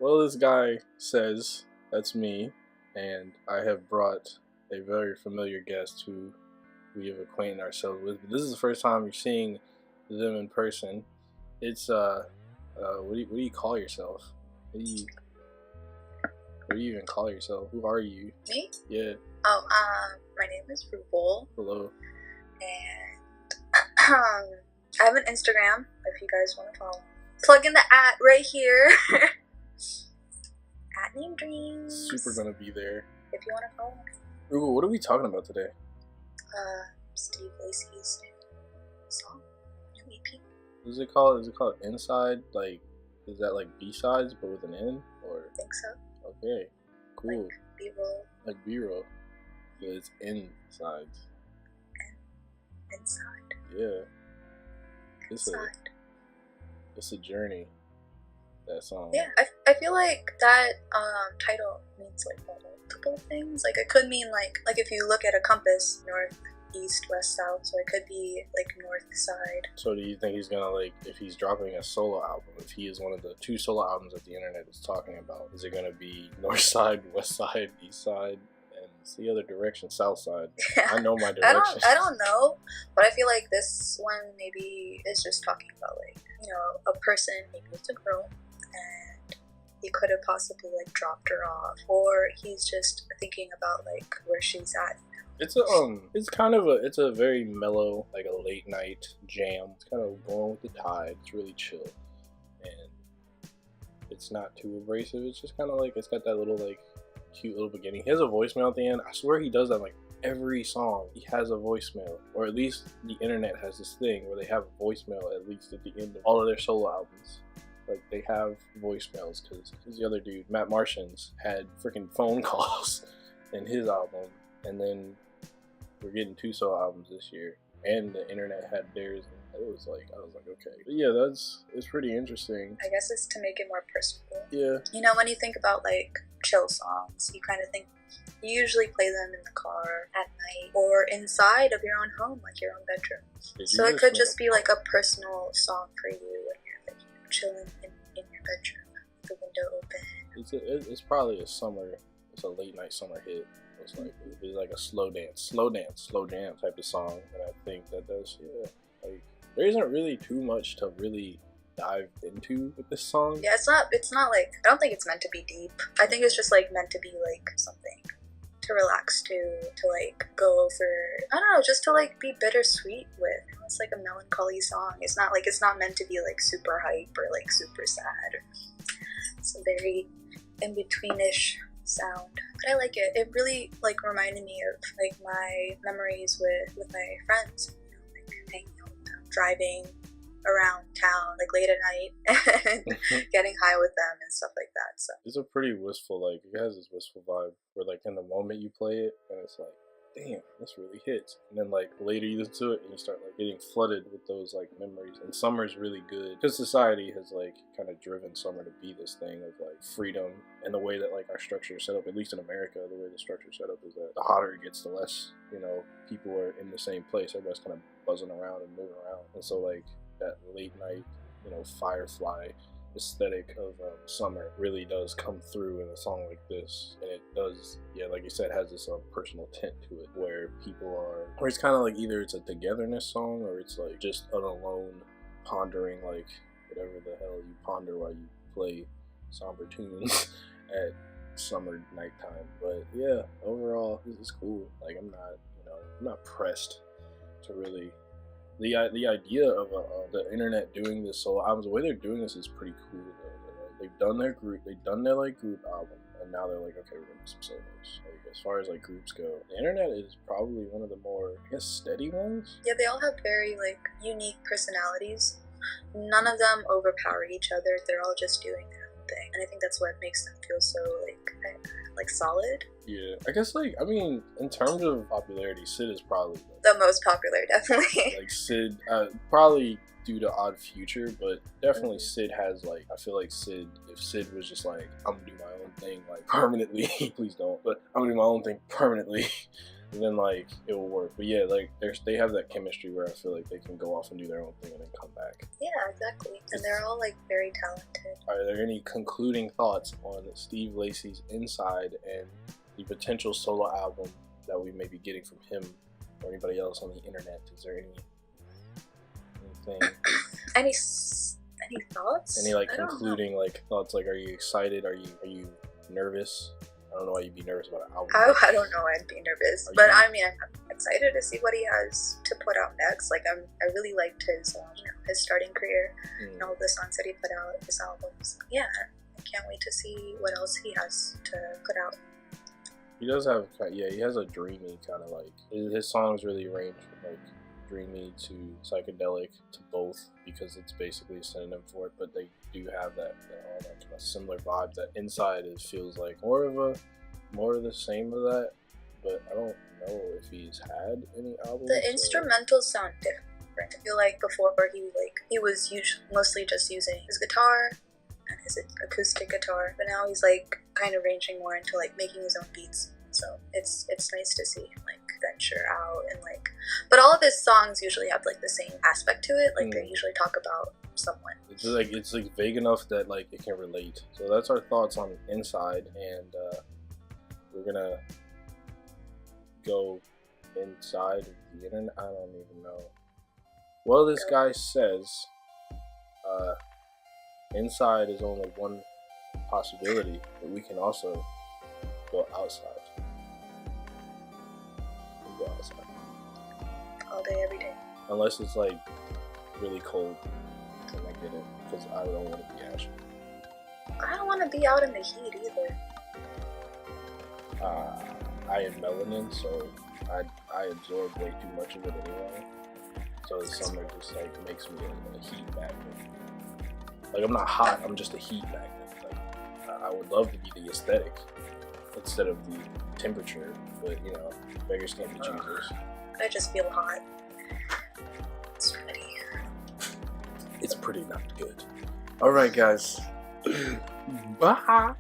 Well, this guy says that's me, and I have brought a very familiar guest who we have acquainted ourselves with. But this is the first time you're seeing them in person. It's what do you call yourself? What do you even call yourself? Who are you? Me? Yeah. Oh, my name is Rubal. Hello. And I have an Instagram if you guys want to follow. Plug in the @ right here. @Name Dreams. Super gonna be there. If you want to follow me. Rubal, what are we talking about today? Steve Lacy's new song, new EP. Is it called Inside? Like, is that like B-sides but with an N? Or I think so. okay, cool. Like B-roll. Like B-roll. Yeah, it's inside. Inside. Yeah. Inside. It's a journey. That song. Yeah, I feel like that title means like multiple things. Like it could mean like if you look at a compass, north, east, west, south, so it could be like north side. So do you think he's gonna, like, if he's dropping a solo album, if he is one of the 2 solo albums that the internet is talking about, is it gonna be north side, west side, east side, and it's the other direction, south side? Yeah. I know my direction. I don't know, but I feel like this one maybe is just talking about like, you know, a person, maybe it's a girl, and he could have possibly like dropped her off, or he's just thinking about like where she's at. It's a very mellow, like a late night jam. It's kind of going with the tide. It's really chill, and it's not too abrasive. It's just kind of like, it's got that little like cute little beginning. He has a voicemail at the end. I swear he does that like every song. He has a voicemail, or at least the internet has this thing where they have a voicemail at least at the end of all of their solo albums. Like, they have voicemails because the other dude, Matt Martians, had freaking phone calls in his album, and then we're getting 2 solo albums this year, and the internet had theirs. And I was like, okay. But yeah, it's pretty interesting. I guess it's to make it more personal. Yeah. You know, when you think about like chill songs, you kind of think you usually play them in the car at night or inside of your own home, like your own bedroom. So it could just be like a personal song for you when you're like chilling in your bedroom, the window open. It's probably it's a late night summer hit. It's like a slow jam type of song, and I think that's like, there isn't really too much to really dive into with this song. Yeah, it's not like, I don't think it's meant to be deep. I think it's just like meant to be like something to relax to like go for, I don't know, just to like be bittersweet with. It's like a melancholy song. It's not meant to be like super hype or like super sad. It's a very in-betweenish sound, but I like it. It really like reminded me of like my memories with my friends, you know, like hanging out with them, driving around town like late at night and getting high with them and stuff like that. So it's a pretty wistful, like, it has this wistful vibe where like in the moment you play it and it's like, damn, this really hits. And then like later you listen to it and you start like getting flooded with those like memories. And summer's really good because society has like kind of driven summer to be this thing of like freedom, and the way that like our structure is set up, at least in America, the way the structure is set up is that the hotter it gets, the less, you know, people are in the same place. Everybody's kind of buzzing around and moving around. And so like that late night, you know, firefly aesthetic of summer really does come through in a song like this. And it does, yeah, like you said, has this personal tint to it where it's kind of like either it's a togetherness song or it's like just an alone pondering, like whatever the hell you ponder while you play somber tunes at summer nighttime. But yeah, overall this is cool. Like, I'm not pressed to really. The idea of the internet doing this solo albums, the way they're doing this is pretty cool. They've done their group album, and now they're like, okay, we're gonna do some solos. Like, as far as like groups go, the internet is probably one of the more, I guess, steady ones. Yeah, they all have very like unique personalities. None of them overpower each other. They're all just doing their own thing, and I think that's what makes them feel so like solid. Yeah, I guess, like, I mean, in terms of popularity, Sid is probably the most popular, definitely. Like Sid, probably due to Odd Future, but definitely Sid has, like, I feel like Sid, if Sid was just like, I'm gonna do my own thing, like, permanently, please don't, but I'm gonna do my own thing permanently, and then like it will work. But yeah, like they have that chemistry where I feel like they can go off and do their own thing and then come back. Yeah, exactly. And they're all like very talented. Are there any concluding thoughts on Steve Lacy's Inside and the potential solo album that we may be getting from him or anybody else on the internet? Is there anything? Any thoughts? Any like concluding like thoughts? Like, are you excited? Are you nervous? I don't know why you'd be nervous about an album. I don't know. I'd be nervous, but I mean, I'm excited to see what he has to put out next. Like, I really liked his his starting career and all the songs that he put out, his albums. Yeah, I can't wait to see what else he has to put out. He does have, he has a dreamy kind of like, his songs really range from like dreamy to psychedelic to both, because it's basically a synonym for it, but they do have that kind of similar vibe. That Inside feels like more of the same of that, but I don't know if he's had any albums. The instrumentals sound different. I feel like before he was mostly just using his guitar and his acoustic guitar, but now he's like kind of ranging more into like making his own beats. So it's nice to see him like venture out and like, but all of his songs usually have like the same aspect to it. Like they usually talk about someone. It's like vague enough that like it can relate. So that's our thoughts on Inside, and we're gonna go inside of the internet. I don't even know. Well, this guy says inside is only one possibility, but we can also go outside. Go outside all day, every day. Unless it's like really cold, then I get it, because I don't want to be ashy. I don't want to be out in the heat either. I am melanin, so I absorb way too much of it anyway. So the summer just like makes me a heat magnet. Like, I'm not hot, I'm just a heat magnet. Like, I would love to be the aesthetic instead of the temperature, but you know, beggars can't be choosers. I just feel hot. It's pretty. It's pretty not good. Alright, guys. Bye.